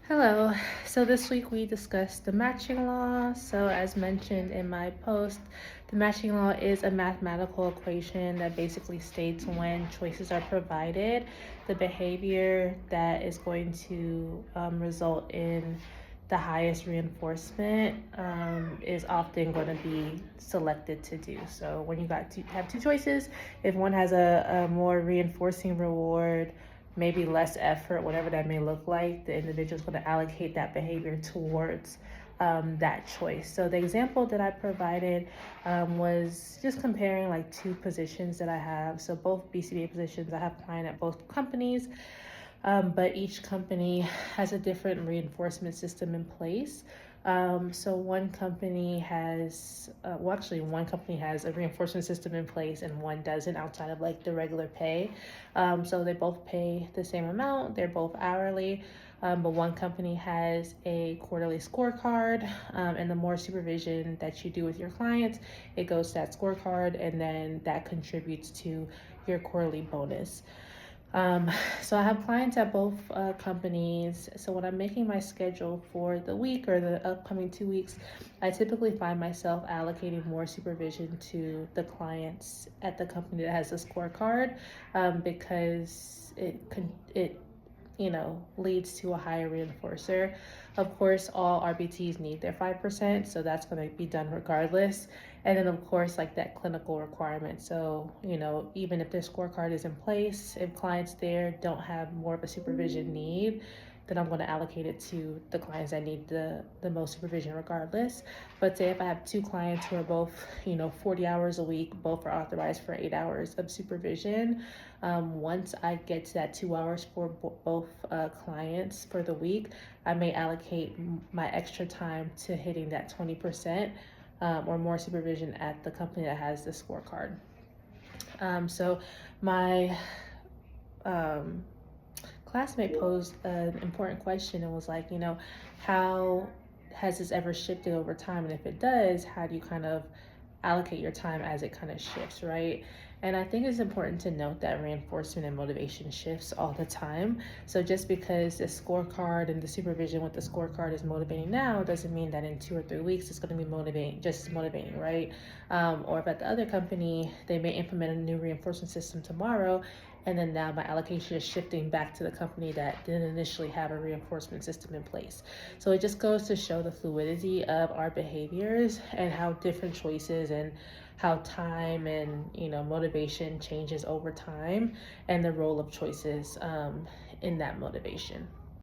Hello. So this week we discussed the matching law. So as mentioned in my post, the matching law is a mathematical equation that basically states when choices are provided, the behavior that is going to result in the highest reinforcement is often going to be selected to do. So when you got to have two choices, if one has a more reinforcing reward, maybe less effort, whatever that may look like, the individual is going to allocate that behavior towards that choice. So the example that I provided was just comparing like two positions that I have. So both BCBA positions, I have client at both companies, but each company has a different reinforcement system in place. So one company has, one company has a reinforcement system in place and one doesn't outside of like the regular pay. So they both pay the same amount, they're both hourly, but one company has a quarterly scorecard, and the more supervision that you do with your clients, it goes to that scorecard and then that contributes to your quarterly bonus. Um, so I have clients at both companies. So when I'm making my schedule for the week or the upcoming 2 weeks, I typically find myself allocating more supervision to the clients at the company that has a scorecard, because it leads to a higher reinforcer. Of course, all RBTs need their 5%, so that's going to be done regardless. And then, of course, like that clinical requirement. So, even if their scorecard is in place, if clients there don't have more of a supervision need, then I'm going to allocate it to the clients that need the most supervision regardless. But say if I have two clients who are both, 40 hours a week, both are authorized for 8 hours of supervision. Once I get to that 2 hours for both clients for the week, I may allocate my extra time to hitting that 20%, or more supervision at the company that has the scorecard. So my um, classmate posed an important question and was like, how has this ever shifted over time? And if it does, how do you kind of allocate your time as it kind of shifts, right? And I think it's important to note that reinforcement and motivation shifts all the time. So just because the scorecard and the supervision with the scorecard is motivating now doesn't mean that in 2 or 3 weeks it's going to be motivating, just as motivating, right? Or if at the other company they may implement a new reinforcement system tomorrow, and then now my allocation is shifting back to the company that didn't initially have a reinforcement system in place. So it just goes to show the fluidity of our behaviors and how different choices and how time and motivation changes over time, and the role of choices in that motivation.